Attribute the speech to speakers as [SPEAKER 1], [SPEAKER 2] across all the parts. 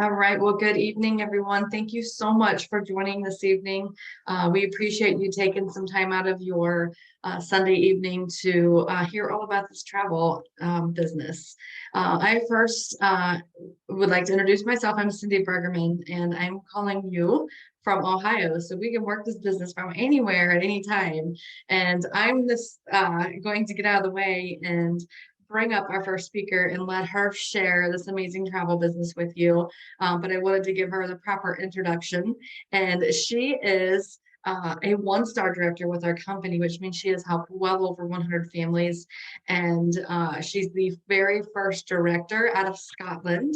[SPEAKER 1] All right. Well, good evening, everyone. Thank you so much for joining this evening. We appreciate you taking some time out of your Sunday evening to hear all about this travel business. I first would like to introduce myself. I'm Cindy Bergerman, and I'm calling you from Ohio. So we can work this business from anywhere at any time. And I'm going to get out of the way and bring up our first speaker and let her share this amazing travel business with you. But I wanted to give her the proper introduction. And she is a one-star director with our company, which means she has helped well over 100 families. And she's the very first director out of Scotland.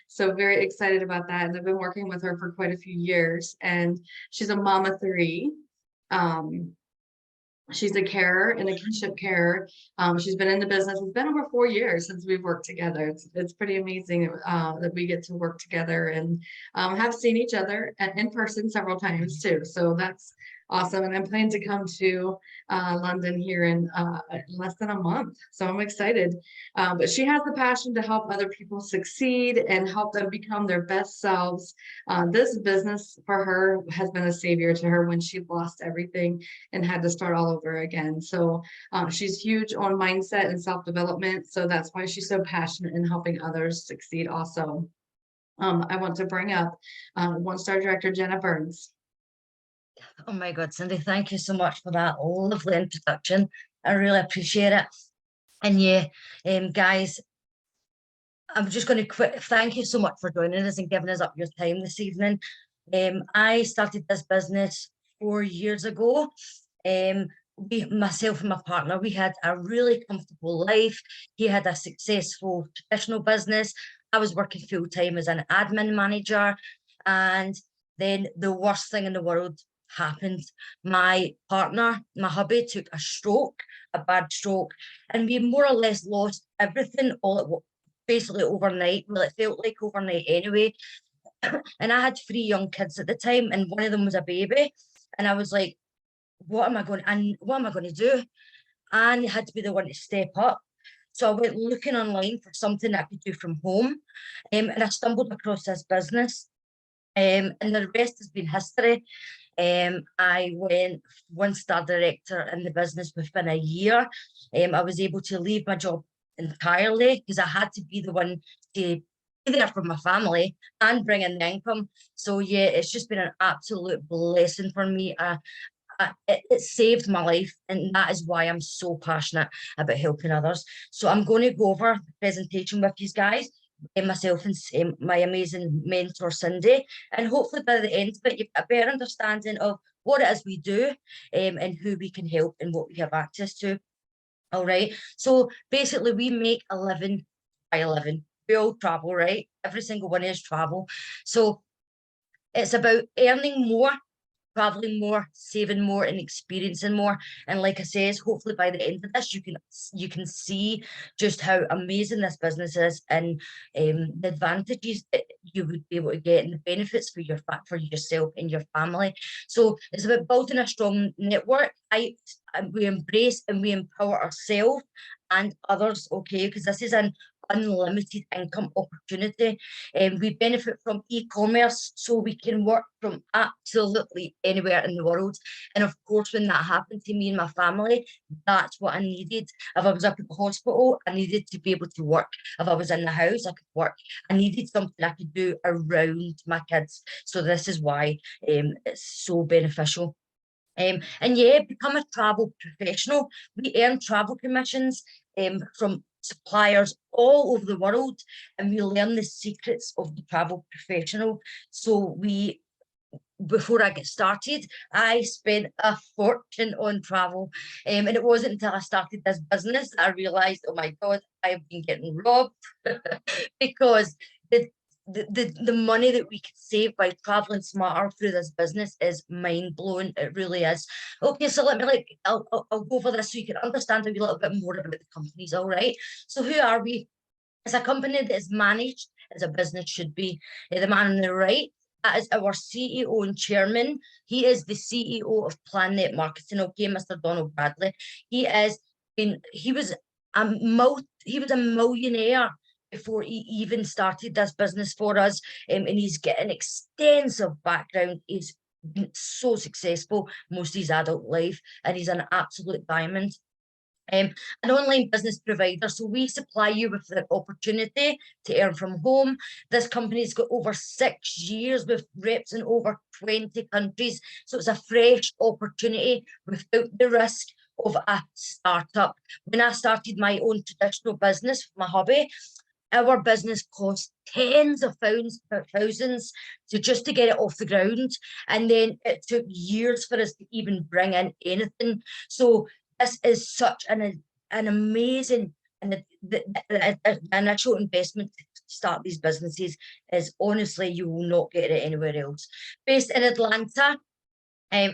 [SPEAKER 1] So very excited about that. And I've been working with her for quite a few years. And she's a mom of three. She's a carer and a kinship carer. She's been in the business. It's been over 4 years since we've worked together. It's pretty amazing that we get to work together and have seen each other in person several times too. So that's awesome. And I'm planning to come to London here in less than a month. So I'm excited. But she has the passion to help other people succeed and help them become their best selves. This business for her has been a savior to her when she lost everything and had to start all over again. So she's huge on mindset and self-development. So that's why she's so passionate in helping others succeed also. I want to bring up one-star director Jenna Burns.
[SPEAKER 2] Oh my God, Cindy, thank you so much for that lovely introduction. I really appreciate it. And yeah, guys, I'm just going to quit. Thank you so much for joining us and giving us up your time this evening. I started this business 4 years ago. Myself and my partner, we had a really comfortable life. He had a successful traditional business. I was working full time as an admin manager. And then the worst thing in the world happened. My partner, my hubby, took a bad stroke, and we more or less lost everything basically overnight. Well, it felt like overnight anyway. And I had 3 young kids at the time, and one of them was a baby. And I was like, what am I going to do? And I had to be the one to step up. So I went looking online for something I could do from home. And I stumbled across this business. And the rest has been history. I went one-star director in the business within a year. I was able to leave my job entirely because I had to be the one to be there for my family and bring in the income. So yeah, it's just been an absolute blessing for me. It saved my life, and that is why I'm so passionate about helping others. So I'm going to go over the presentation with you guys, and myself and my amazing mentor Cindy, and hopefully by the end of it you've got a better understanding of what it is we do, and who we can help and what we have access to. All right, so basically we make a living by a living. We all travel, right? Every single one is travel. So it's about earning more, traveling more, saving more, and experiencing more. And like I says, hopefully by the end of this you can see just how amazing this business is, and the advantages that you would be able to get and the benefits for yourself and your family. So it's about building a strong network. We embrace and we empower ourselves and others, okay, because this is an unlimited income opportunity, and we benefit from e-commerce, so we can work from absolutely anywhere in the world. And of course, when that happened to me and my family, that's what I needed. If I was up at the hospital, I needed to be able to work. If I was in the house, I could work. I needed something I could do around my kids. So this is why it's so beneficial. And yeah, become a travel professional. We earn travel commissions from suppliers all over the world, and we learn the secrets of the travel professional. So before I get started, I spent a fortune on travel, and it wasn't until I started this business that I realized, oh my God, I've been getting robbed because the money that we can save by traveling smarter through this business is mind-blowing. It really is. Okay, so I'll go over this so you can understand a little bit more about the companies. All right, so who are we? It's a company that is managed as a business should be. The man on the right, that is our CEO and chairman. He is the CEO of Planet Marketing, okay, Mr. Donald Bradley. He was a millionaire before he even started this business for us. And he's got an extensive background. He's been so successful most of his adult life, and he's an absolute diamond. An online business provider. So we supply you with the opportunity to earn from home. This company's got over 6 years with reps in over 20 countries. So it's a fresh opportunity without the risk of a startup. When I started my own traditional business, my hobby, our business cost tens of thousands to get it off the ground. And then it took years for us to even bring in anything. So this is such an amazing, and the initial investment to start these businesses is, honestly, you will not get it anywhere else. Based in Atlanta, and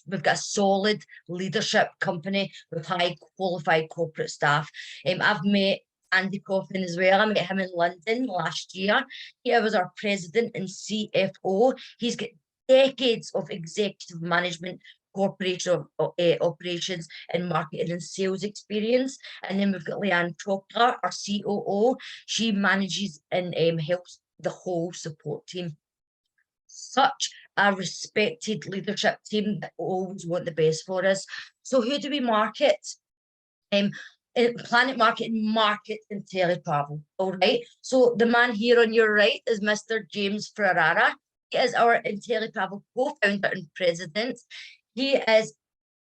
[SPEAKER 2] we've got a solid leadership company with high qualified corporate staff. I've met Andy Coffin as well. I met him in London last year. He was our president and CFO. He's got decades of executive management, corporation operations, and marketing and sales experience. And then we've got Leanne Proctor, our COO. She manages and helps the whole support team. Such a respected leadership team that always want the best for us. So who do we market? Planet Marketing market and teletravel. All right. So the man here on your right is Mr. James Ferrara. He is our teletravel co-founder and president. He is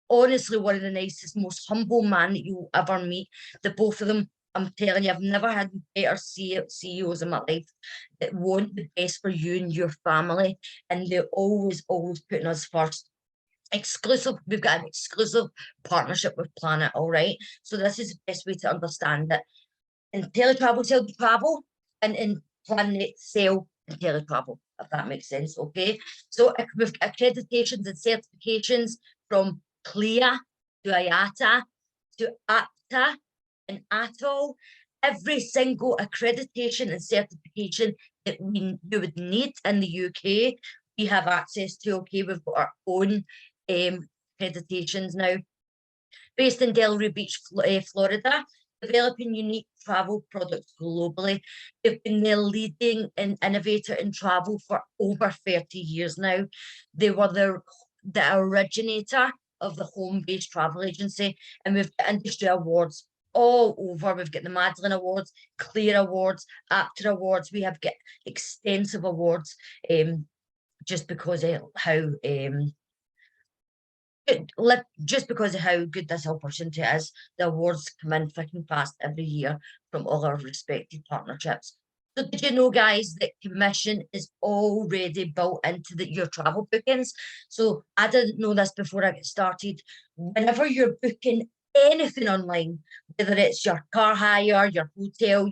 [SPEAKER 2] honestly one of the nicest, most humble man that you'll ever meet. The both of them, I'm telling you, I've never had better CEOs in my life that want the best for you and your family. And they're always putting us first. We've got an exclusive partnership with Planet, all right? So this is the best way to understand it. In teletravel, sell travel, and in Planet, sell and teletravel, if that makes sense, okay? So we've got accreditations and certifications from CLIA to IATA to ABTA and ATOL. Every single accreditation and certification that you would need in the UK, we have access to, okay? We've got our own accreditations now. Based in Delray Beach, Florida, developing unique travel products globally. They've been the leading innovator in travel for over 30 years now. They were the originator of the home-based travel agency, and we've got industry awards all over. We've got the Madeline Awards, Clear Awards, APTA Awards. We have got extensive awards just because of how good this opportunity is. The awards come in freaking fast every year from all our respected partnerships. So did you know, guys, that commission is already built into your travel bookings? So I didn't know this before I got started. Whenever you're booking anything online, whether it's your car hire, your hotel,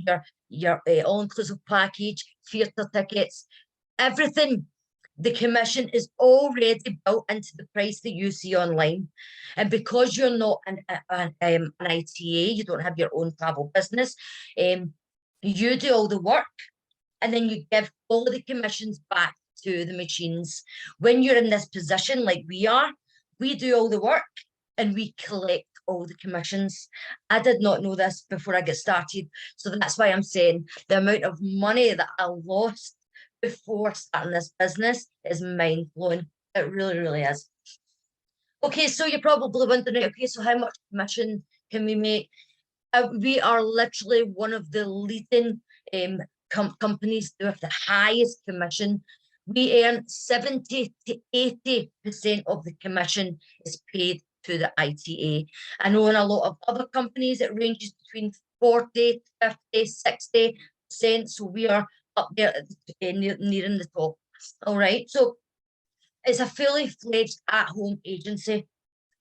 [SPEAKER 2] your all-inclusive package, theatre tickets, everything, the commission is already built into the price that you see online. And because you're not an ITA, you don't have your own travel business, you do all the work, and then you give all of the commissions back to the machines. When you're in this position like we are, we do all the work and we collect all the commissions. I did not know this before I get started. So that's why I'm saying the amount of money that I lost before starting this business is mind-blowing. It really, really is. Okay, so you're probably wondering, okay, so how much commission can we make? We are literally one of the leading companies with the highest commission. We earn 70 to 80% of the commission is paid to the ITA. I know in a lot of other companies it ranges between 40, 50, 60%. So we are up there nearing the top. All right. So it's a fully fledged at-home agency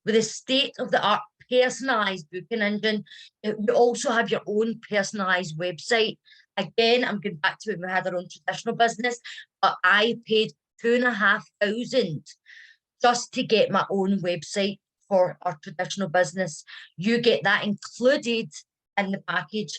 [SPEAKER 2] with a state-of-the-art personalized booking engine. You also have your own personalized website. Again, I'm going back to when we had our own traditional business, but I paid $2,500 just to get my own website for our traditional business. You get that included in the package.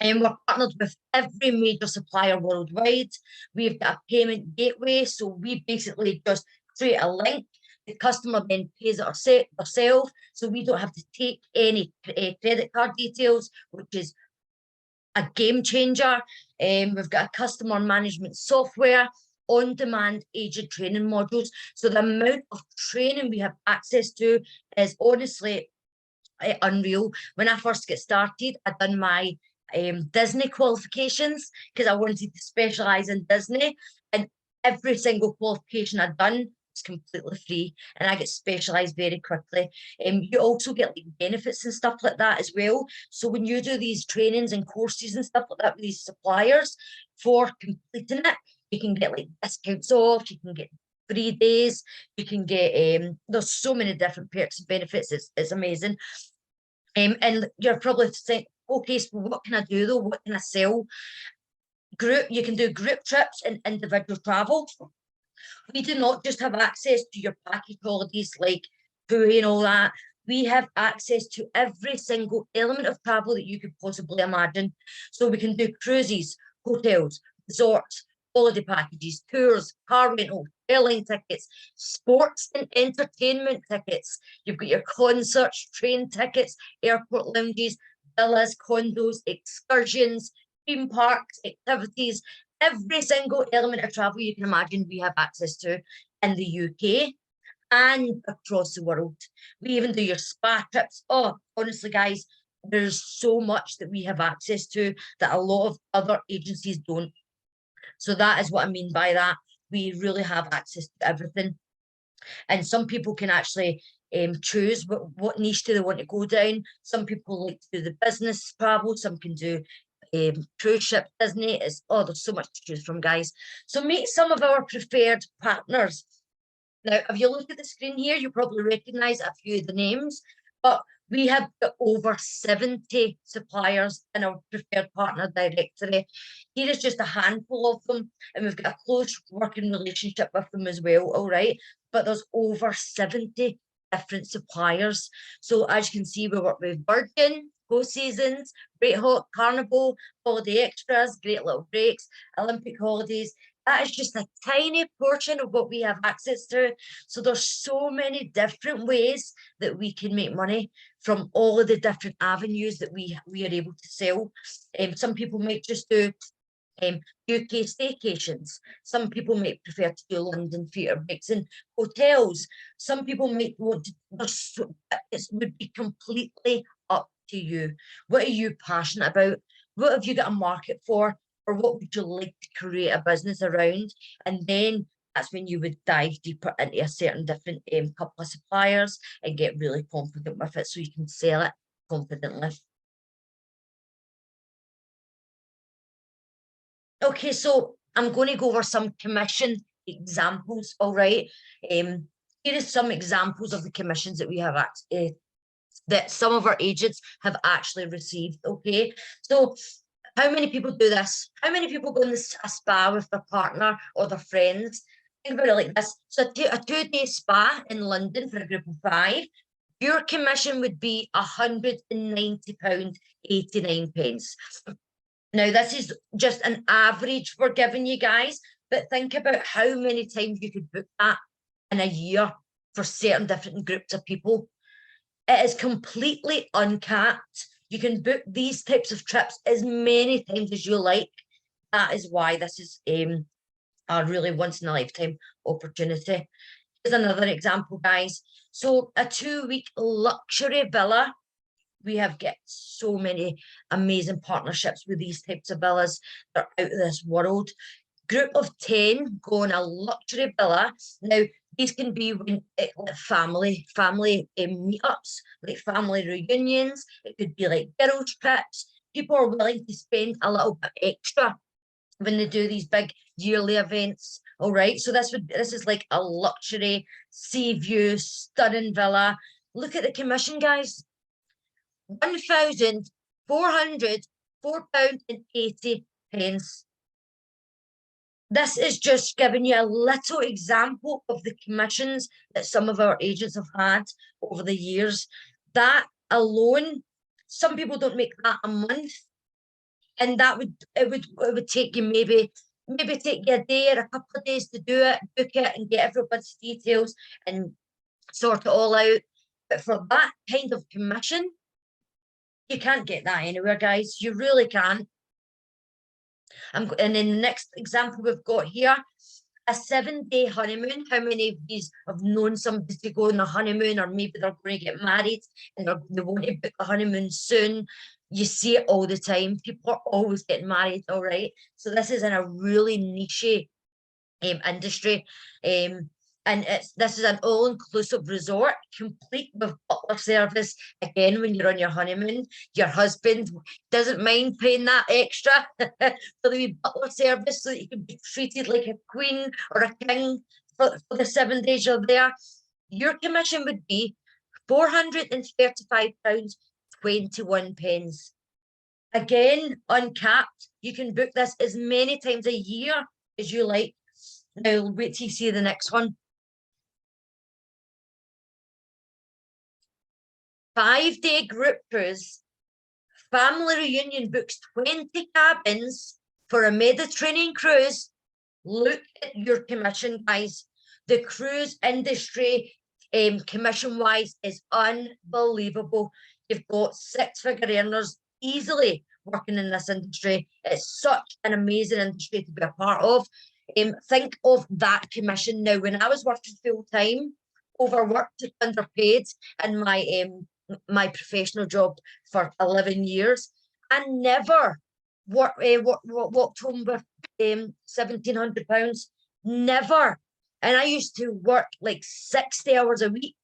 [SPEAKER 2] And we're partnered with every major supplier worldwide. We've got a payment gateway, so we basically just create a link. The customer then pays it themselves, so we don't have to take any credit card details, which is a game changer. We've got a customer management software, on-demand agent training modules. So the amount of training we have access to is honestly unreal. When I first get started, I'd done my Disney qualifications because I wanted to specialize in Disney, and every single qualification I'd done was completely free, and I get specialized very quickly. You also get like benefits and stuff like that as well. So when you do these trainings and courses and stuff like that with these suppliers for completing it, you can get like discounts off, you can get 3 days, you can get there's so many different perks and benefits. It's amazing. And you're probably saying, okay, so what can I do though? What can I sell? You can do group trips and individual travel. We do not just have access to your package holidays like TUI and all that. We have access to every single element of travel that you could possibly imagine. So we can do cruises, hotels, resorts, holiday packages, tours, car rental, airline tickets, sports and entertainment tickets. You've got your concerts, train tickets, airport lounges, villas, condos, excursions, theme parks, activities. Every single element of travel you can imagine we have access to in the UK and across the world. We even do your spa trips. Oh, honestly, guys, there's so much that we have access to that a lot of other agencies don't. So that is what I mean by that. We really have access to everything. And some people can actually choose what niche do they want to go down. Some people like to do the business travel. Some can do cruise ship, Disney. There's so much to choose from, guys. So meet some of our preferred partners. Now, if you look at the screen here, you probably recognize a few of the names, but we have got over 70 suppliers in our preferred partner directory. Here is just a handful of them, and we've got a close working relationship with them as well, all right? But there's over 70 different suppliers. So as you can see, we work with Virgin, Four Seasons, Great Hawk, Carnival, Holiday Extras, Great Little Breaks, Olympic Holidays. That is just a tiny portion of what we have access to. So there's so many different ways that we can make money from all of the different avenues that we are able to sell. Some people might just do UK staycations. Some people might prefer to do London theatre breaks in hotels. Some people might want to, it would be completely up to you. What are you passionate about? What have you got a market for? Or what would you like to create a business around? And then that's when you would dive deeper into a certain different couple of suppliers and get really confident with it so you can sell it confidently. Okay, so I'm going to go over some commission examples, all right? Here is some examples of the commissions that we have that some of our agents have actually received, okay? So how many people do this? How many people go in a spa with their partner or their friends? Think about it like this. So a 2-day spa in London for a group of 5, your commission would be £190.89. Now, this is just an average we're giving you guys, but think about how many times you could book that in a year for certain different groups of people. It is completely uncapped. You can book these types of trips as many times as you like. That is why this is a really once in a lifetime opportunity. Here's another example, guys. So a 2-week luxury villa. We have got so many amazing partnerships with these types of villas. They're out of this world. Group of 10 go on a luxury villa. Now, these can be when family meetups, like family reunions. It could be like girls' trips. People are willing to spend a little bit extra when they do these big yearly events. All right, so this is like a luxury sea view, stunning villa. Look at the commission, guys. £1,404.80. This is just giving you a little example of the commissions that some of our agents have had over the years. That alone, some people don't make that a month, and it would take you maybe take you a day or a couple of days to do it, book it, and get everybody's details and sort it all out. But for that kind of commission, you can't get that anywhere, guys. You really can't. And then the next example we've got here, a 7-day honeymoon. How many of these have known somebody to go on a honeymoon, or maybe they're going to get married and they want to book a honeymoon soon? You see it all the time. People are always getting married, all right? So this is in a really niche industry. And this is an all-inclusive resort, complete with butler service. Again, when you're on your honeymoon, your husband doesn't mind paying that extra for the wee butler service, so that you can be treated like a queen or a king for the 7 days you're there. Your commission would be £435.21. Again, uncapped. You can book this as many times a year as you like. Now, wait till you see the next one. 5-day group cruise. Family reunion books 20 cabins for a Mediterranean cruise. Look at your commission, guys. The cruise industry, commission-wise, is unbelievable. You've got 6-figure earners easily working in this industry. It's such an amazing industry to be a part of. Think of that commission now. When I was working full-time, overworked, underpaid in my professional job for 11 years, I never walked home with £1,700. Never. And I used to work like 60 hours a week,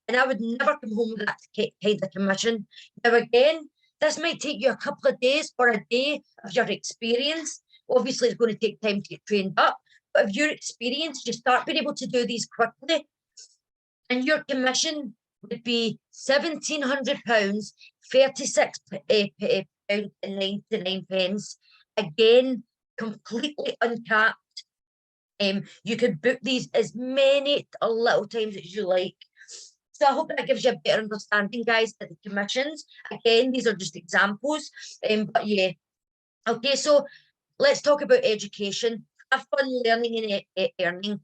[SPEAKER 2] and I would never come home with that kind of commission. Now again, this might take you a couple of days or a day of your experience. Obviously, it's going to take time to get trained up, but if you're experienced, you start being able to do these quickly, and your commission would be £1,700, £36.99. Again, completely uncapped. You could book these as many or little times as you like. So I hope that gives you a better understanding, guys, of the commissions. Again, these are just examples. But yeah. Okay, so let's talk about education. Have fun learning and earning.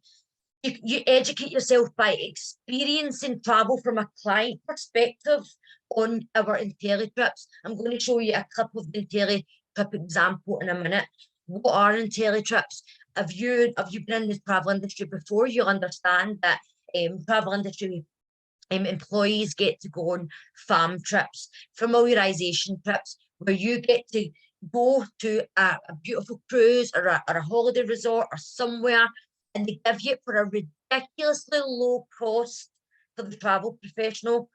[SPEAKER 2] You educate yourself by experiencing travel from a client perspective on our IntelliTrips. I'm going to show you a clip of the IntelliTrip example in a minute. What are IntelliTrips? If you've been in the travel industry before, you'll understand that travel industry employees get to go on farm trips, familiarization trips, where you get to go to a beautiful cruise or a holiday resort or somewhere, and they give you it for a ridiculously low cost for the travel professional.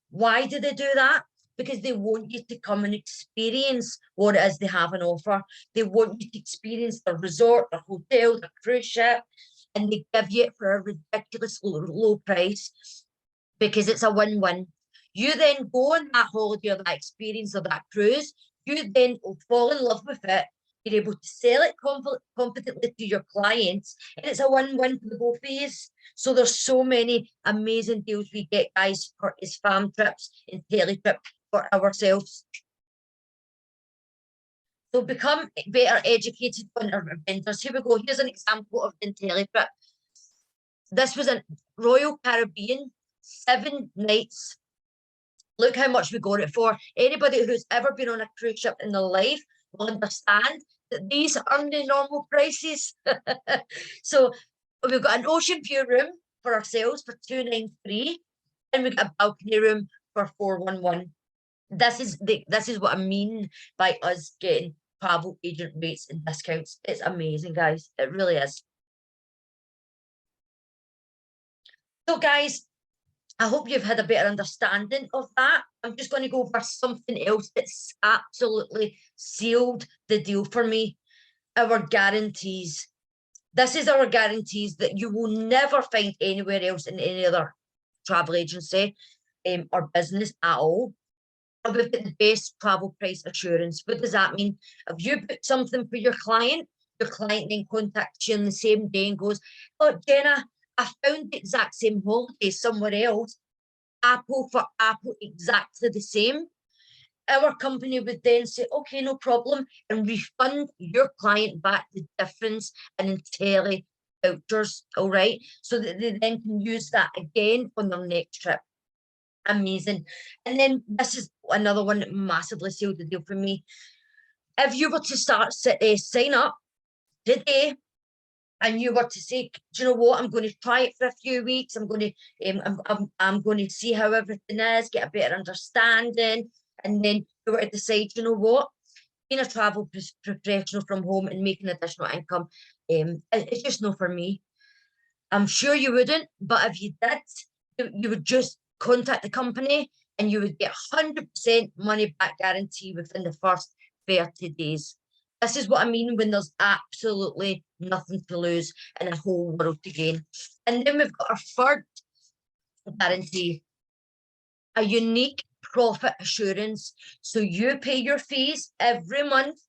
[SPEAKER 2] Why do they do that? Because they want you to come and experience what it is they have on offer. They want you to experience the resort, the hotel, the cruise ship, and they give you it for a ridiculously low price, because it's a win-win. You then go on that holiday or that experience or that cruise, you then will fall in love with it. You're able to sell it confidently to your clients, and it's a win-win for the both of you. So there's so many amazing deals we get, guys, for his farm trips and IntelliTrip for ourselves. So become better educated on our vendors. Here we go. Here's an example of the IntelliTrip. This was a Royal Caribbean, 7 nights. Look how much we got it for. Anybody who's ever been on a cruise ship in their life will understand that these aren't the normal prices. So we've got an ocean view room for ourselves for $293, and we've got a balcony room for $411. This is what I mean by us getting travel agent rates and discounts. It's amazing, guys. It really is. So, guys, I hope you've had a better understanding of that. I'm just going to go over something else that's absolutely sealed the deal for me. Our guarantees. This is our guarantees that you will never find anywhere else in any other travel agency or business at all. We've got the best travel price assurance. What does that mean? If you book something for your client then contacts you on the same day and goes, "Oh, Jenna, I found the exact same holiday somewhere else, apple for apple, exactly the same." Our company would then say, "Okay, no problem," and refund your client back the difference in Intelli vouchers, all right? So that they then can use that again on their next trip. Amazing. And then this is another one that massively sealed the deal for me. if you were to sign up today, and you were to say, do you know what, I'm going to try it for a few weeks, I'm going to I'm going to see how everything is, get a better understanding, and then you were to decide, you know what, being a travel professional from home and making additional income, it's just not for me. I'm sure you wouldn't, but if you did, you would just contact the company and you would get 100% money back guarantee within the first 30 days. This is what I mean when there's absolutely nothing to lose and a whole world to gain. And then we've got our third guarantee, a unique profit assurance. So you pay your fees every month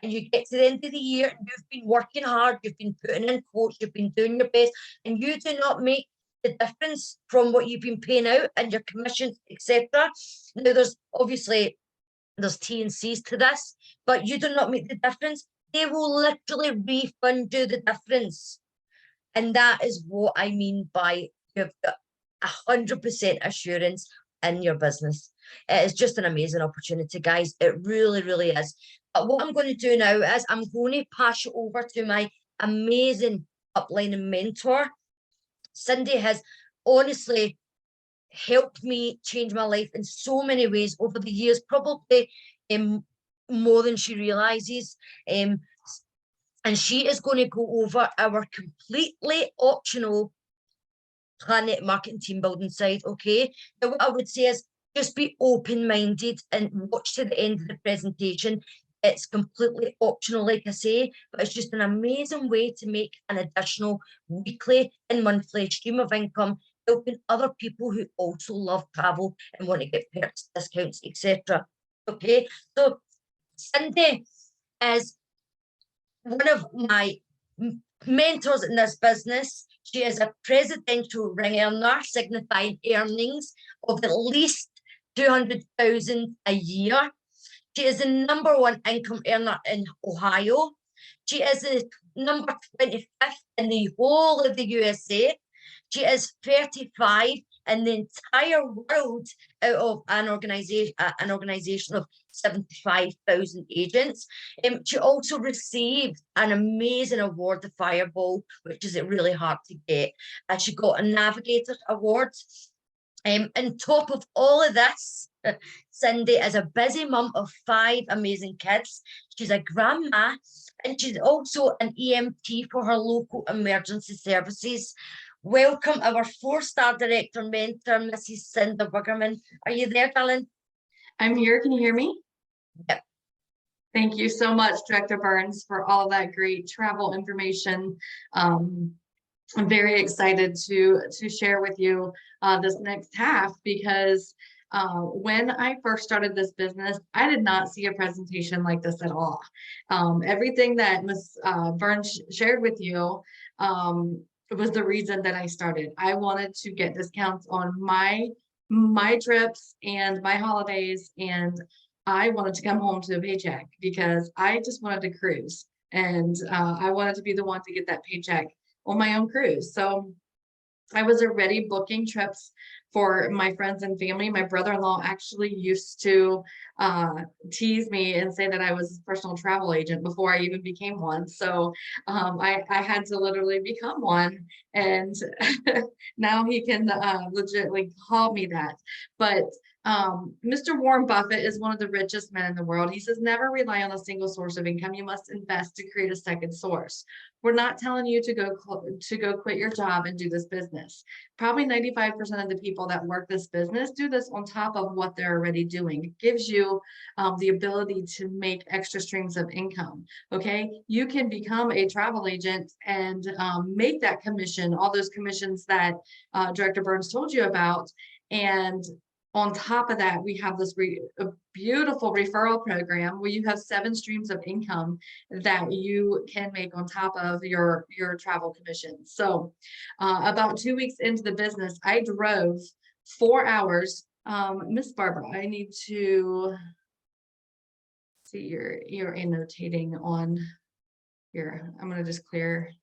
[SPEAKER 2] and you get to the end of the year and you've been working hard, you've been putting in quotes, you've been doing your best, and you do not make the difference from what you've been paying out and your commissions, etc. Now there's obviously T and C's to this, but you do not make the difference. They will literally refund you the difference. And that is what I mean by you've got 100% assurance in your business. It is just an amazing opportunity, guys. It really, really is. But what I'm going to do now is I'm going to pass you over to my amazing upline and mentor. Cindy has honestly helped me change my life in so many ways over the years, probably more than she realizes. And she is going to go over our completely optional Planet Marketing Team Building side. Okay, now what I would say is just be open-minded and watch to the end of the presentation. It's completely optional, like I say, but it's just an amazing way to make an additional weekly and monthly stream of income, helping other people who also love travel and want to get perks, discounts, etc. Okay, so Cindy is one of my mentors in this business. She is a presidential ring earner, signifying earnings of at least 200,000 a year. She is the #1 income earner in Ohio. She is the number 25th in the whole of the USA. She is 35 in the entire world out of an organization of 75,000 agents. She also received an amazing award, the Fireball, which is really hard to get. She got a Navigator Award. On top of all of this, Cindy is a busy mum of 5 amazing kids. She's a grandma, and she's also an EMT for her local emergency services. Welcome our 4-star director mentor, Mrs. Cinda Buggerman. Are you there, darling?
[SPEAKER 1] I'm here. Can you hear me?
[SPEAKER 2] Yep.
[SPEAKER 1] Thank you so much, Director Burns, for all that great travel information. I'm very excited to share with you this next half, because when I first started this business, I did not see a presentation like this at all. Everything that Ms. Burns shared with you was the reason that I started. I wanted to get discounts on my trips and my holidays, and I wanted to come home to a paycheck because I just wanted to cruise, and I wanted to be the one to get that paycheck on my own cruise. So I was already booking trips for my friends and family. My brother-in-law actually used to tease me and say that I was a personal travel agent before I even became one. So I had to literally become one, and now he can legitimately call me that. But Mr. Warren Buffett is one of the richest men in the world. He says, never rely on a single source of income. You must invest to create a second source. We're not telling you to go quit your job and do this business. Probably 95% of the people that work this business do this on top of what they're already doing. It gives you the ability to make extra streams of income. Okay, you can become a travel agent and make that commission, all those commissions that Director Burns told you about. And on top of that, we have this beautiful referral program where you have 7 streams of income that you can make on top of your travel commission. So about 2 weeks into the business, I drove 4 hours. Miss Barbara, I need to see you're annotating on here. I'm going to just clear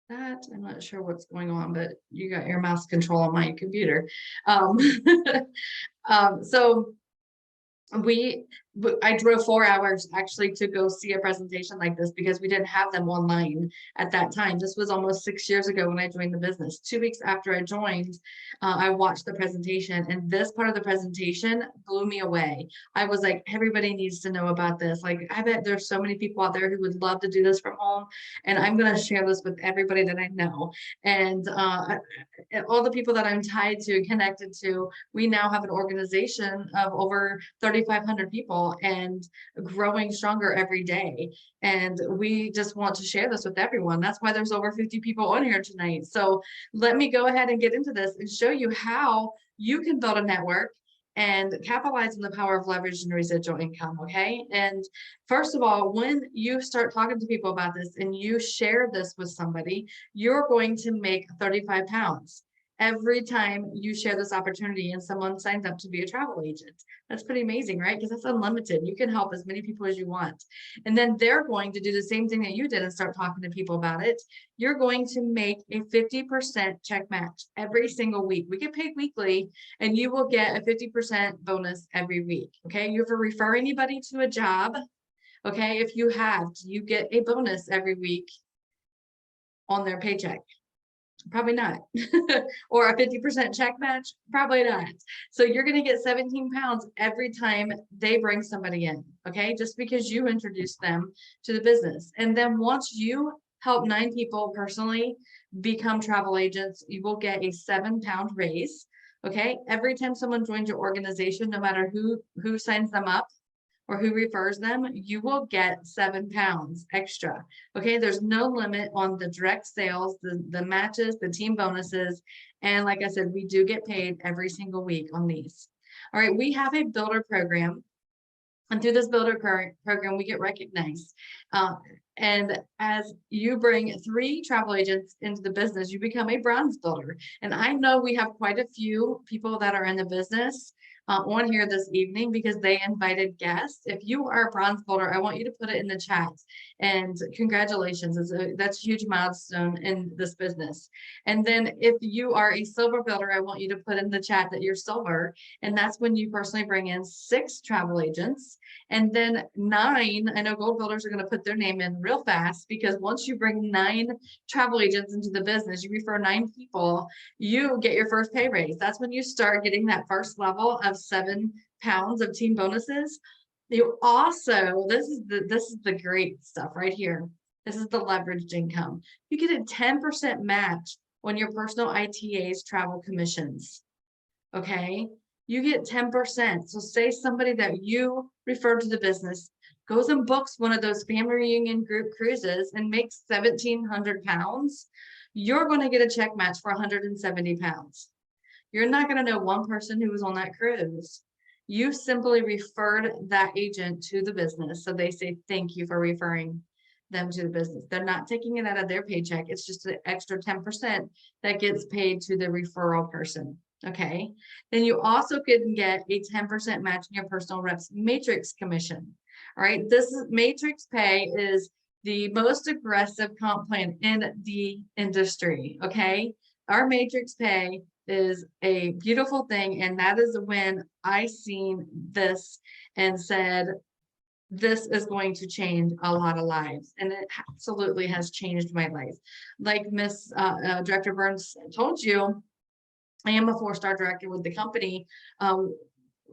[SPEAKER 1] that. I'm not sure what's going on, but you got your mouse control on my computer. So I drove 4 hours actually to go see a presentation like this because we didn't have them online at that time. This was almost 6 years ago when I joined the business. 2 weeks after I joined, I watched the presentation, and this part of the presentation blew me away. I was like, everybody needs to know about this. Like, I bet there's so many people out there who would love to do this from home, and I'm going to share this with everybody that I know. And all the people that I'm tied to and connected to, we now have an organization of over 3,500 people and growing stronger every day. And we just want to share this with everyone. That's why there's over 50 people on here tonight. So let me go ahead and get into this and show you how you can build a network and capitalize on the power of leverage and residual income. Okay. And first of all, when you start talking to people about this and you share this with somebody, you're going to make 35 pounds every time you share this opportunity and someone signs up to be a travel agent. That's pretty amazing, right? Because that's unlimited. You can help as many people as you want. And then they're going to do the same thing that you did and start talking to people about it. You're going to make a 50% check match every single week. We get paid weekly, and you will get a 50% bonus every week. Okay. You ever refer anybody to a job? Okay. If you have, you get a bonus every week on their paycheck. Probably not. Or a 50% check match? Probably not. So you're going to get 17 pounds every time they bring somebody in. Okay. Just because you introduce them to the business. And then once you help 9 people personally become travel agents, you will get a 7-pound raise. Okay. Every time someone joins your organization, no matter who signs them up or who refers them, you will get 7 pounds extra. Okay, there's no limit on the direct sales, the matches, the team bonuses. And like I said, we do get paid every single week on these. All right, we have a builder program. And through this builder program, we get recognized. And as you bring 3 travel agents into the business, you become a bronze builder. And I know we have quite a few people that are in the business on here this evening because they invited guests. If you are a bronze builder, I want you to put it in the chat. And congratulations, that's a huge milestone in this business. And then if you are a silver builder, I want you to put in the chat that you're silver. And that's when you personally bring in 6 travel agents. And then 9, I know gold builders are going to put their name in real fast, because once you bring 9 travel agents into the business, you refer 9 people, you get your first pay raise. That's when you start getting that first level of 7 pounds of team bonuses. You also, this is the great stuff right here. This is the leveraged income. You get a 10% match on your personal ITA's travel commissions. Okay, you get 10%. So say somebody that you refer to the business goes and books one of those family reunion group cruises and makes 1,700 pounds, you're going to get a check match for 170 pounds. You're not going to know one person who was on that cruise. You simply referred that agent to the business. So they say, thank you for referring them to the business. They're not taking it out of their paycheck. It's just an extra 10% that gets paid to the referral person. Okay. Then you also can get a 10% match in your personal reps matrix commission. All right. This is matrix pay is the most aggressive comp plan in the industry. Okay. Our matrix pay is a beautiful thing. And that is when I seen this and said, this is going to change a lot of lives. And it absolutely has changed my life. Like Miss Director Burns told you, I am a 4-star director with the company,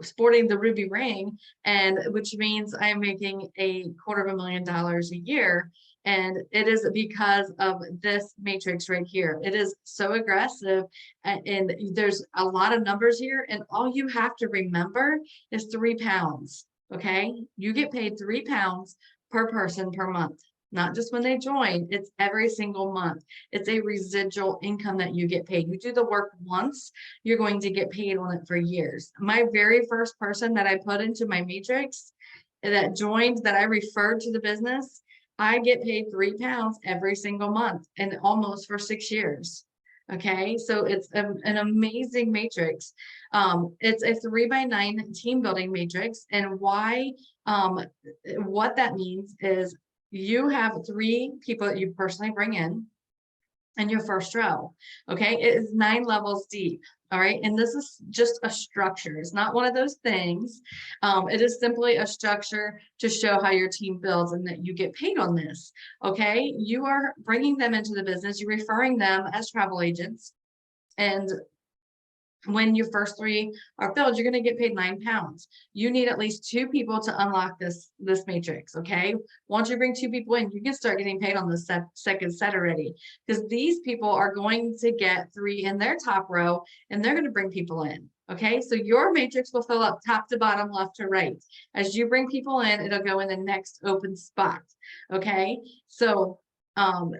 [SPEAKER 1] sporting the ruby ring, and which means I'm making $250,000 a year. And it is because of this matrix right here. It is so aggressive, and there's a lot of numbers here. And all you have to remember is 3 pounds. Okay. You get paid 3 pounds per person per month. Not just when they join, it's every single month. It's a residual income that you get paid. You do the work once, you're going to get paid on it for years. My very first person that I put into my matrix that joined, that I referred to the business, I get paid 3 pounds every single month, and almost for 6 years. Okay, so it's an amazing matrix. It's a 3x9 team building matrix. And why, what that means is you have 3 people that you personally bring in your first row. Okay, it is 9 levels deep. All right. And this is just a structure. It's not one of those things. It is simply a structure to show how your team builds and that you get paid on this. Okay. You are bringing them into the business. You're referring them as travel agents. And when your first 3 are filled, you're going to get paid £9. You need at least 2 people to unlock this matrix. Okay. Once you bring 2 people in, you can start getting paid on the second set already, because these people are going to get 3 in their top row and they're going to bring people in. Okay. So your matrix will fill up top to bottom, left to right. As you bring people in, it'll go in the next open spot. Okay. So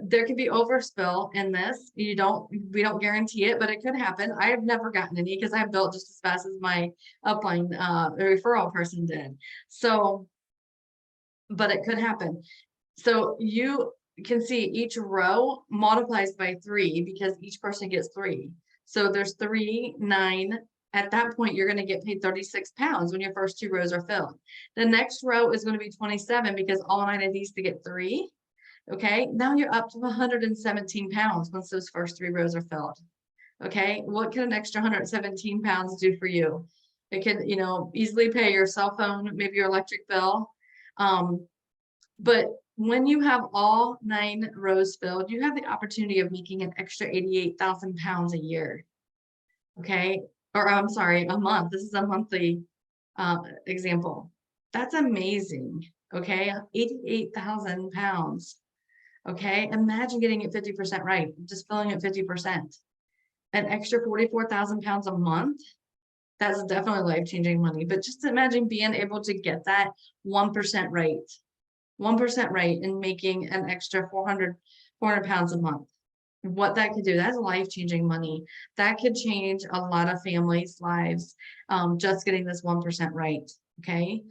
[SPEAKER 1] there could be overspill in this. We don't guarantee it, but it could happen. I have never gotten any because I built just as fast as my upline, the referral person did. So, but it could happen. So you can see each row multiplies by 3 because each person gets 3. So there's 3, 9. At that point, you're going to get paid £36 when your first 2 rows are filled. The next row is going to be 27 because all 9 of these to get 3. Okay, now you're up to £117 once those first 3 rows are filled. Okay, what can an extra £117 do for you? It can, easily pay your cell phone, maybe your electric bill. But when you have all 9 rows filled, you have the opportunity of making an extra £88,000 a year. Okay, or I'm sorry, a month. This is a monthly example. That's amazing. Okay, £88,000. Okay, imagine getting it 50% right, just filling it 50%. An extra £44,000 a month. That's definitely life-changing money. But just imagine being able to get that 1% right. 1% right and making an extra 400 pounds a month. What that could do, that's life-changing money. That could change a lot of families' lives, just getting this 1% right. Okay.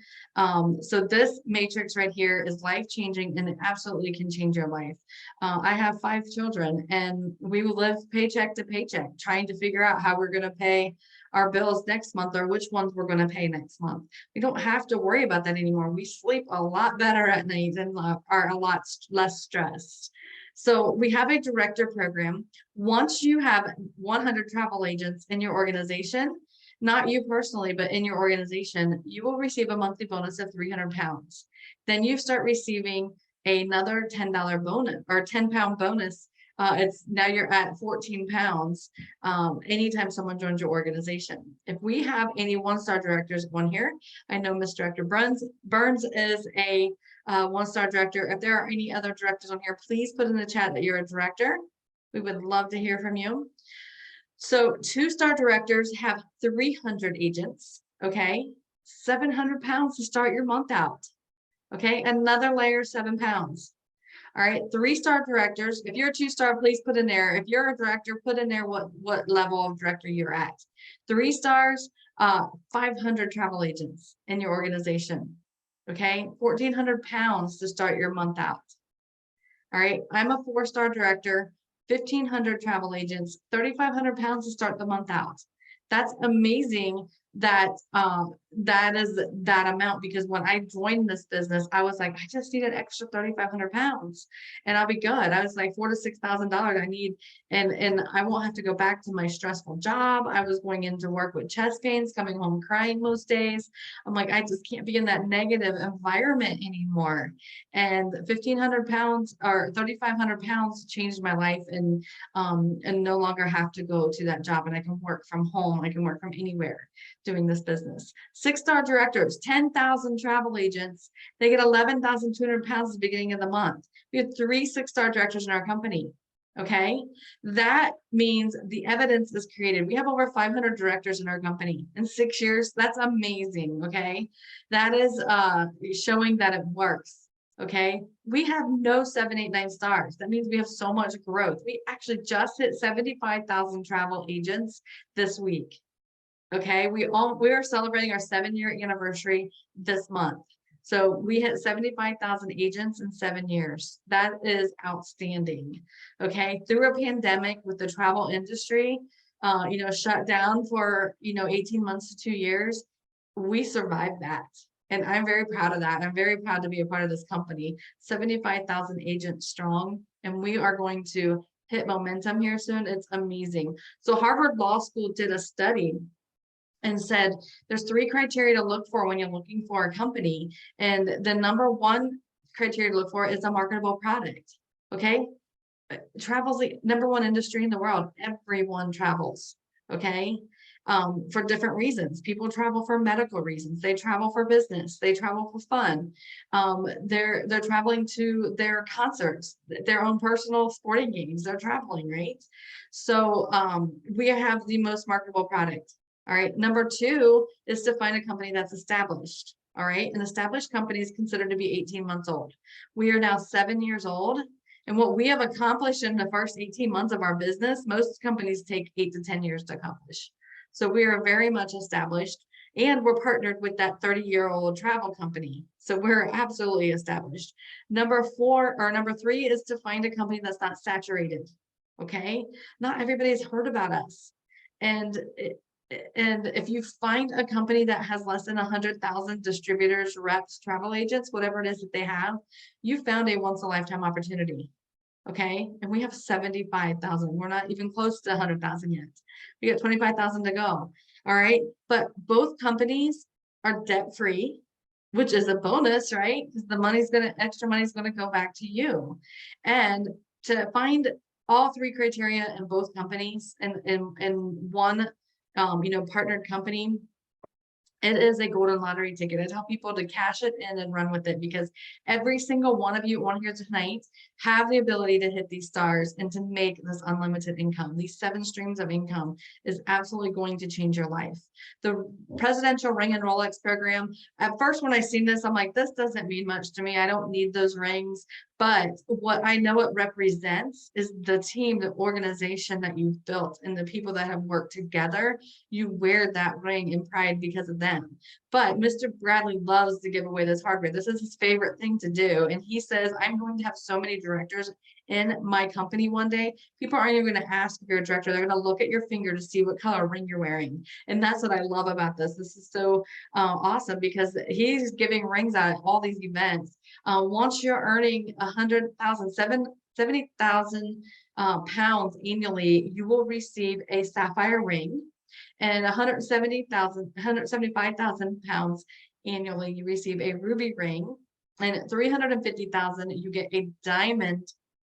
[SPEAKER 1] So this matrix right here is life-changing and it absolutely can change your life. I have 5 children and we live paycheck to paycheck, trying to figure out how we're going to pay our bills next month or which ones we're going to pay next month. We don't have to worry about that anymore. We sleep a lot better at night and are a lot less stressed. So we have a director program. Once you have 100 travel agents in your organization, not you personally, but in your organization, you will receive a monthly bonus of £300. Then you start receiving another $10 bonus or £10 bonus. It's now you're at £14 anytime someone joins your organization. If we have any 1-star directors on here, I know Miss Director Burns is a 1-star director. If there are any other directors on here, please put in the chat that you're a director. We would love to hear from you. So 2-star directors have 300 agents. Okay, £700 to start your month out. Okay, another layer, £7. All right, 3-star directors. If you're a 2-star, please put in there. If you're a director, put in there what level of director you're at. 3 stars, 500 travel agents in your organization. Okay, £1,400 to start your month out. All right, I'm a 4-star director, 1,500 travel agents, £3,500 to start the month out. That's amazing that that is that amount, because when I joined this business, I was like, I just need an extra £3,500 and I'll be good. I was like, $4,000 to $6,000 I need, and I won't have to go back to my stressful job. I was going into work with chest pains, coming home crying most days. I'm like, I just can't be in that negative environment anymore. And £1,500 or £3,500 changed my life, and no longer have to go to that job, and I can work from home. I can work from anywhere doing this business. 6-star directors, 10,000 travel agents. They get £11,200 at the beginning of the month. We have 3 6-star directors in our company. Okay, that means the evidence is created. We have over 500 directors in our company in 6 years. That's amazing. Okay, that is showing that it works. Okay, we have no 7, 8, 9 stars. That means we have so much growth. We actually just hit 75,000 travel agents this week. Okay, we are celebrating our 7-year anniversary this month. So we hit 75,000 agents in 7 years. That is outstanding. Okay, through a pandemic with the travel industry, shut down for 18 months to 2 years, we survived that. And I'm very proud of that. I'm very proud to be a part of this company. 75,000 agents strong, and we are going to hit momentum here soon. It's amazing. So Harvard Law School did a study and said there's 3 criteria to look for when you're looking for a company. And the number 1 criteria to look for is a marketable product. Okay. Travel's the number 1 industry in the world. Everyone travels. Okay. For different reasons. People travel for medical reasons. They travel for business. They travel for fun. They're traveling to their concerts, their own personal sporting games. They're traveling, right? So we have the most marketable product. All right. Number 2 is to find a company that's established. All right. An established company is considered to be 18 months old. We are now 7 years old. And what we have accomplished in the first 18 months of our business, most companies take 8 to 10 years to accomplish. So we are very much established, and we're partnered with that 30-year-old travel company. So we're absolutely established. Number 3 is to find a company that's not saturated. Okay. Not everybody's heard about us. And if you find a company that has less than 100,000 distributors, reps, travel agents, whatever it is that they have, you found a once in a lifetime opportunity. Okay. And we have 75,000. We're not even close to 100,000 yet. We got 25,000 to go. All right. But both companies are debt free, which is a bonus, right? Because the extra money is going to go back to you. And to find all 3 criteria in both companies and in one partnered company, it is a golden lottery ticket. I tell people to cash it in and run with it, because every single one of you on here tonight have the ability to hit these stars and to make this unlimited income. These 7 streams of income is absolutely going to change your life. The presidential ring and Rolex program, at first when I seen this, I'm like, this doesn't mean much to me. I don't need those rings. But what I know it represents is the team, the organization that you've built, and the people that have worked together. You wear that ring in pride because of them. But Mr. Bradley loves to give away this hardware. This is his favorite thing to do. And he says, I'm going to have so many directors in my company one day. People aren't even going to ask if you're a director. They're going to look at your finger to see what color ring you're wearing. And that's what I love about this. This is so awesome, because he's giving rings out at all these events. Once you're earning 70,000 pounds annually, you will receive a sapphire ring, and 175,000 pounds annually, you receive a ruby ring, and at 350,000, you get a diamond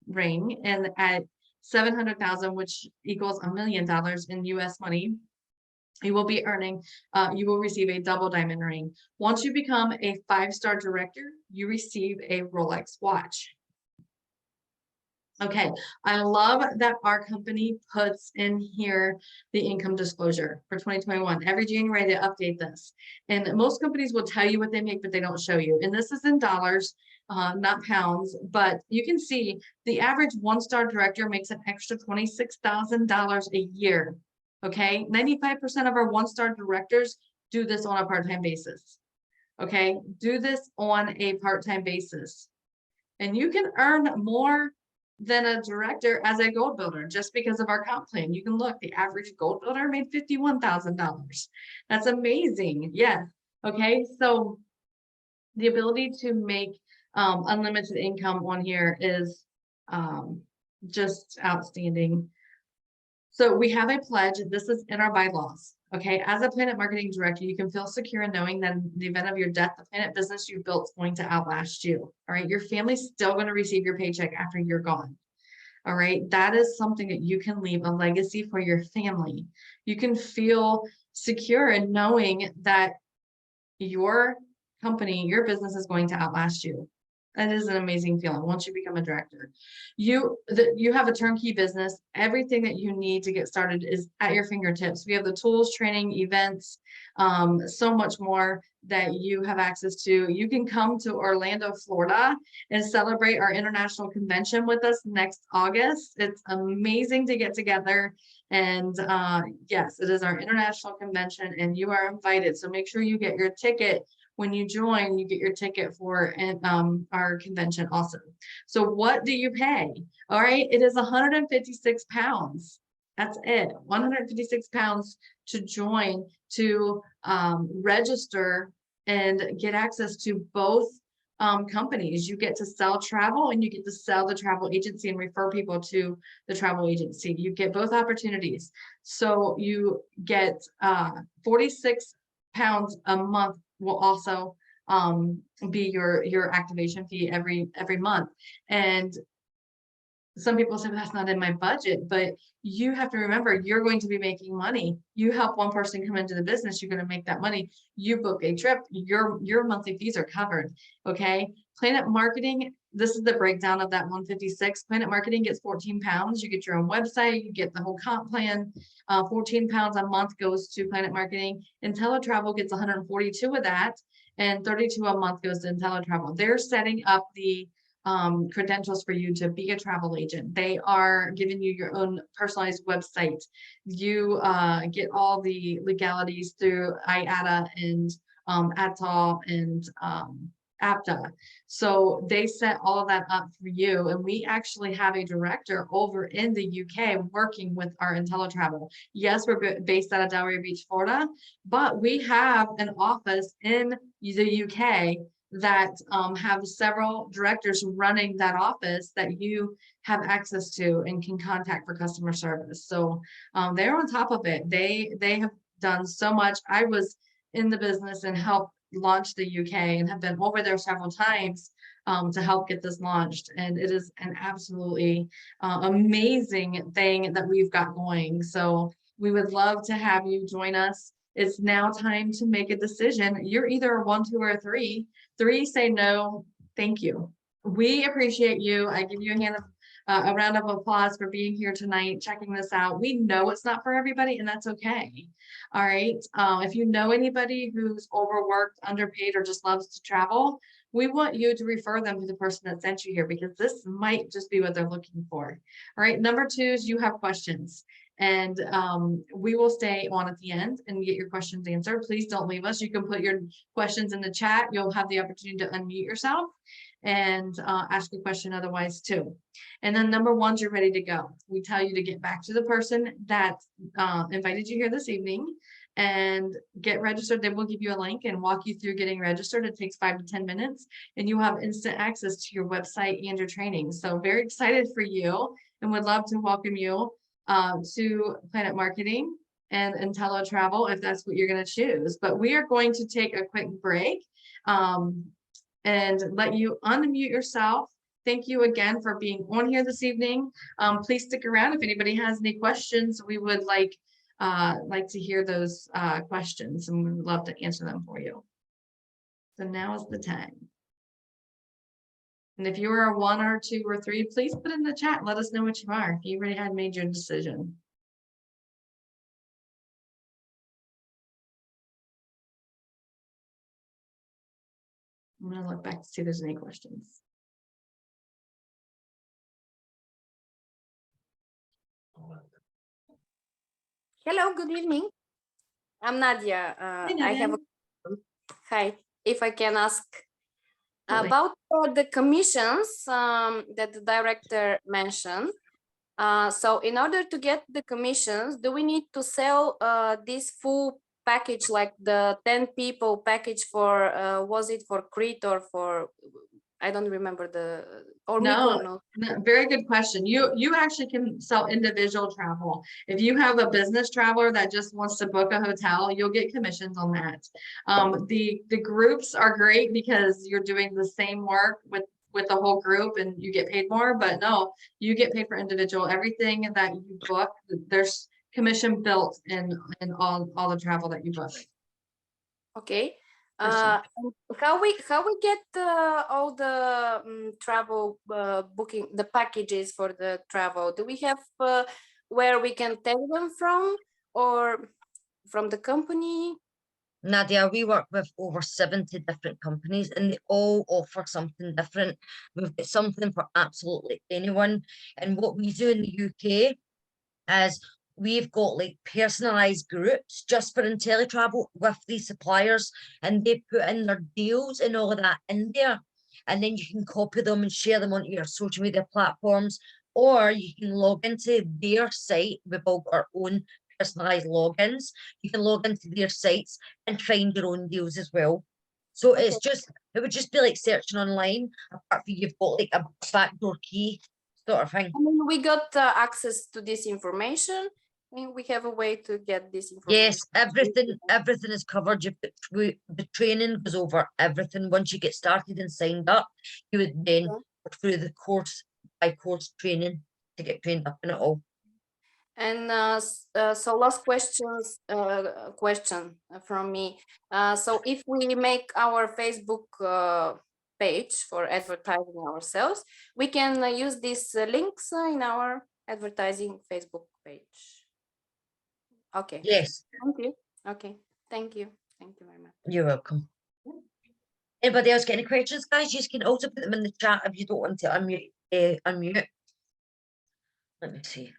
[SPEAKER 1] ring, and at 700,000, which equals $1 million in US money, you will be earning, you will receive a double diamond ring. Once you become a 5-star director, you receive a Rolex watch. Okay, I love that our company puts in here the income disclosure for 2021. Every January they update this. And most companies will tell you what they make, but they don't show you. And this is in dollars, not pounds, but you can see the average 1-star director makes an extra $26,000 a year. Okay, 95% of our 1-star directors do this on a part-time basis. Okay, do this on a part-time basis. And you can earn more than a director as a gold builder just because of our comp plan. You can look, the average gold builder made $51,000. That's amazing. Yeah. Okay, so the ability to make unlimited income on here is just outstanding. So we have a pledge. This is in our bylaws. Okay, as a Planet Marketing Director, you can feel secure in knowing that in the event of your death, the Planet business you built is going to outlast you. All right, your family's still going to receive your paycheck after you're gone. All right, that is something that you can leave a legacy for your family. You can feel secure in knowing that your company, your business is going to outlast you. That is an amazing feeling once you become a director. You have a turnkey business. Everything that you need to get started is at your fingertips. We have the tools, training, events, so much more that you have access to. You can come to Orlando, Florida and celebrate our international convention with us next August. It's amazing to get together. And yes, it is our international convention and you are invited. So make sure you get your ticket. When you join, you get your ticket for our convention also. So what do you pay? All right, it is 156 pounds. That's it, 156 pounds to join, to register and get access to both companies. You get to sell travel and you get to sell the travel agency and refer people to the travel agency. You get both opportunities. So you get 46 pounds a month will also be your activation fee every month. And some people say, well, that's not in my budget, but you have to remember, you're going to be making money. You help one person come into the business, you're going to make that money. You book a trip, your monthly fees are covered. Okay. Planet Marketing, this is the breakdown of that 156. Planet Marketing gets 14 pounds. You get your own website, you get the whole comp plan. 14 pounds a month goes to Planet Marketing. IntelliTravel gets 142 of that, and 32 a month goes to IntelliTravel. They're setting up the credentials for you to be a travel agent. They are giving you your own personalized website. You get all the legalities through IATA and ATOL and ABTA. So they set all of that up for you. And we actually have a director over in the UK working with our IntelliTravel. Yes, we're based out of Delray Beach, Florida, but we have an office in the UK that have several directors running that office that you have access to and can contact for customer service. So they're on top of it. They have done so much. I was in the business and helped launch the UK and have been over there several times to help get this launched. And it is an absolutely amazing thing that we've got going. So we would love to have you join us. It's now time to make a decision. You're either a 1, 2, or a 3. 3 say no, thank you. We appreciate you. I give you a round of applause for being here tonight, checking this out. We know it's not for everybody, and that's okay. All right. If you know anybody who's overworked, underpaid, or just loves to travel, we want you to refer them to the person that sent you here, because this might just be what they're looking for. All right. Number 2 is you have questions. And we will stay on at the end and get your questions answered. Please don't leave us. You can put your questions in the chat. You'll have the opportunity to unmute yourself and ask a question otherwise too. And then number 1, you're ready to go. We tell you to get back to the person that invited you here this evening and get registered. They will give you a link and walk you through getting registered. It takes 5 to 10 minutes and you have instant access to your website and your training. So very excited for you and would love to welcome you to Planet Marketing and IntelliTravel if that's what you're going to choose. But we are going to take a quick break and let you unmute yourself. Thank you again for being on here this evening. Please stick around if anybody has any questions. We would like to hear those questions, and we would love to answer them for you. So now is the time. And if you are a 1 or 2 or 3, please put in the chat. Let us know what you are if you already had made your decision. I'm going to look back to see if there's any questions.
[SPEAKER 3] Hello, good evening. I'm Nadia. I have a hi. If I can ask about the commissions that the director mentioned. So in order to get the commissions, do we need to sell this full package, like the 10 people package for, was it for Crete or for, I don't remember the, or
[SPEAKER 1] no, very good question. You actually can sell individual travel. If you have a business traveler that just wants to book a hotel, you'll get commissions on that. The groups are great because you're doing the same work with the whole group and you get paid more, but no, you get paid for individual. Everything that you book, there's commission built in all the travel that you book.
[SPEAKER 3] Okay. How we get all the travel booking, the packages for the travel? Do we have where we can take them from, or from the company?
[SPEAKER 2] Nadia, we work with over 70 different companies and they all offer something different. We've got something for absolutely anyone. And what we do in the UK is we've got like personalized groups just for IntelliTravel with these suppliers, and they put in their deals and all of that in there. And then you can copy them and share them onto your social media platforms, or you can log into their site. We've all got our own personalized logins. You can log into their sites and find your own deals as well. So it's just, it would just be like searching online, apart from you've got like a backdoor key sort of thing.
[SPEAKER 3] I mean, we got access to this information. I mean, we have a way to get this information.
[SPEAKER 2] Yes, everything is covered. The training goes over everything. Once you get started and signed up, you would then go through the course by course training to get trained up in it all.
[SPEAKER 3] And so last question from me. So if we make our Facebook page for advertising ourselves, we can use these links in our advertising Facebook page. Okay.
[SPEAKER 2] Yes.
[SPEAKER 3] Thank you. Okay. Thank you. Thank you very much.
[SPEAKER 2] You're welcome. Anybody else got any questions, guys? You can also put them in the chat if you don't want to unmute. Let me see.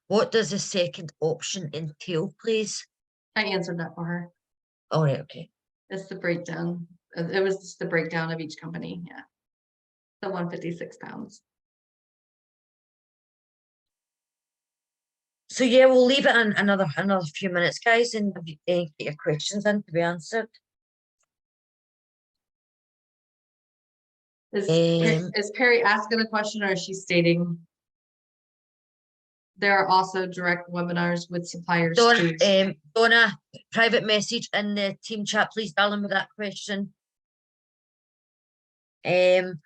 [SPEAKER 2] What does the second option entail, please?
[SPEAKER 1] I answered that for her.
[SPEAKER 2] All right, okay.
[SPEAKER 1] It's the breakdown. It was just the breakdown of each company. Yeah. The 156 pounds.
[SPEAKER 2] So yeah, we'll leave it in another few minutes, guys, and get your questions in to be answered.
[SPEAKER 1] Is Perry asking a question, or is she stating? There are also direct webinars with suppliers too.
[SPEAKER 2] Donna, private message in the team chat, please, darling, with that question. I'm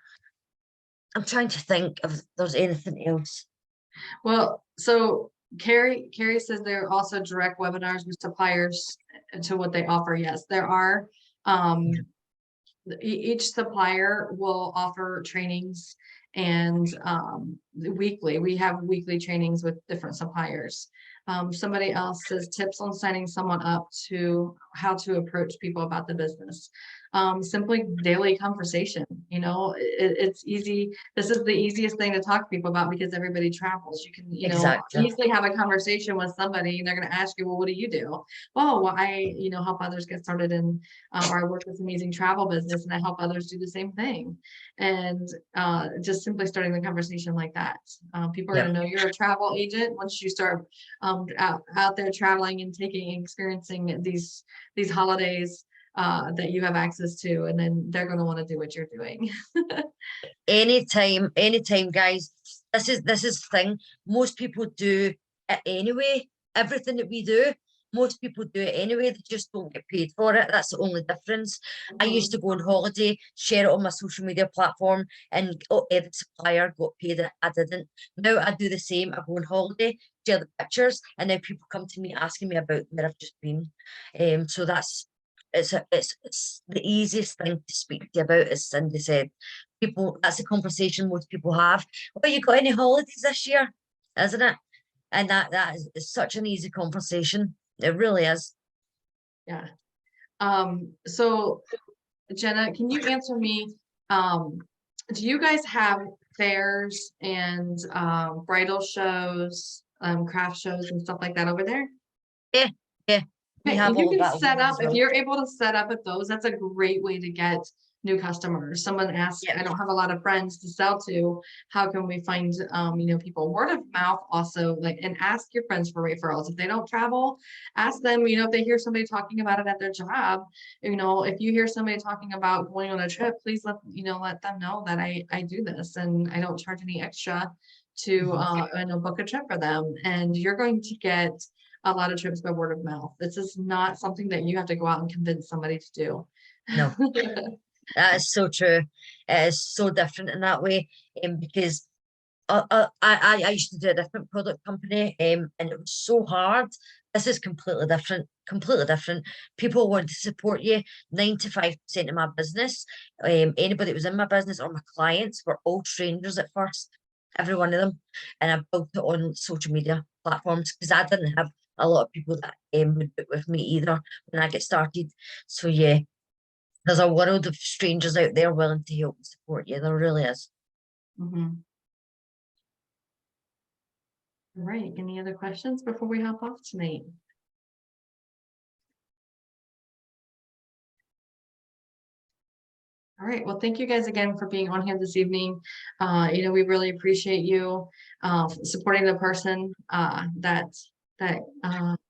[SPEAKER 2] trying to think if there's anything else.
[SPEAKER 1] Well, so Carrie says there are also direct webinars with suppliers to what they offer. Yes, there are. Each supplier will offer trainings, and weekly we have weekly trainings with different suppliers. Somebody else says tips on signing someone up to how to approach people about the business. Simply daily conversation. You know, it's easy. This is the easiest thing to talk to people about because everybody travels. You can,
[SPEAKER 2] Exactly.
[SPEAKER 1] easily have a conversation with somebody and they're going to ask you, well, what do you do? Oh, well, I, help others get started in, or I work with amazing travel business and I help others do the same thing. And just simply starting the conversation like that. People are going to know you're a travel agent once you start out there traveling and experiencing these holidays that you have access to, and then they're going to want to do what you're doing.
[SPEAKER 2] anytime, guys. This is the thing. Most people do it anyway. Everything that we do, most people do it anyway. They just don't get paid for it. That's the only difference. I used to go on holiday, share it on my social media platform, and the supplier got paid. I didn't. Now I do the same. I go on holiday, share the pictures, and then people come to me asking me about where I've just been. So it's the easiest thing to speak to you about, as Cindy said. That's a conversation most people have. Well, you got any holidays this year, isn't it? And that is such an easy conversation. It really is.
[SPEAKER 1] Yeah. So Jenna, can you answer me? Do you guys have fairs and bridal shows, craft shows and stuff like that over there?
[SPEAKER 2] Yeah. We have
[SPEAKER 1] you
[SPEAKER 2] all
[SPEAKER 1] can
[SPEAKER 2] that
[SPEAKER 1] set up,
[SPEAKER 2] well.
[SPEAKER 1] if you're able to set up at those, that's a great way to get new customers. Someone asked, I don't have a lot of friends to sell to. How can we find, people? Word of mouth also, and ask your friends for referrals. If they don't travel, ask them, if they hear somebody talking about it at their job, if you hear somebody talking about going on a trip, please let them know that I do this and I don't charge any extra to, book a trip for them. And you're going to get a lot of trips by word of mouth. This is not something that you have to go out and convince somebody to do.
[SPEAKER 2] No. That is so true. It is so different in that way, because I used to do a different product company, and it was so hard. This is completely different. People want to support you. 95% of my business, anybody that was in my business or my clients were all strangers at first, every one of them, and I built it on social media platforms because I didn't have a lot of people that would book with me either when I get started. So yeah, there's a world of strangers out there willing to help and support you. There really is.
[SPEAKER 1] All right. Any other questions before we hop off tonight? All right. Well, thank you guys again for being on here this evening. We really appreciate you supporting the person that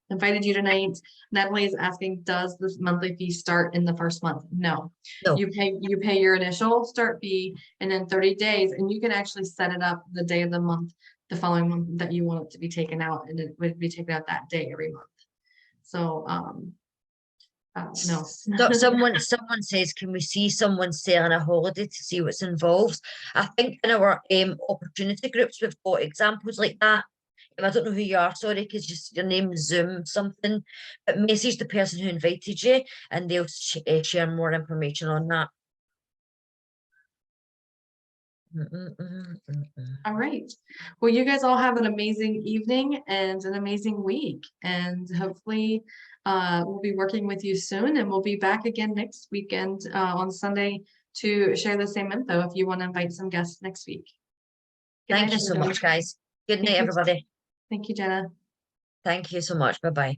[SPEAKER 1] invited you tonight. Natalie is asking, does this monthly fee start in the first month? No.
[SPEAKER 2] No.
[SPEAKER 1] You pay your initial start fee and then 30 days, and you can actually set it up the day of the month, the following month that you want it to be taken out, and it would be taken out that day every month. So, no.
[SPEAKER 2] So someone says, can we see someone selling a holiday to see what's involved? I think in our opportunity groups, we've got examples like that. I don't know who you are, sorry, because just your name is Zoom something, but message the person who invited you and they'll share more information on that.
[SPEAKER 1] All right. Well, you guys all have an amazing evening and an amazing week. And hopefully we'll be working with you soon, and we'll be back again next weekend on Sunday to share the same info if you want to invite some guests next week.
[SPEAKER 2] Thank you so much, guys. Good night, everybody.
[SPEAKER 1] Thank you, Jenna.
[SPEAKER 2] Thank you so much. Bye-bye.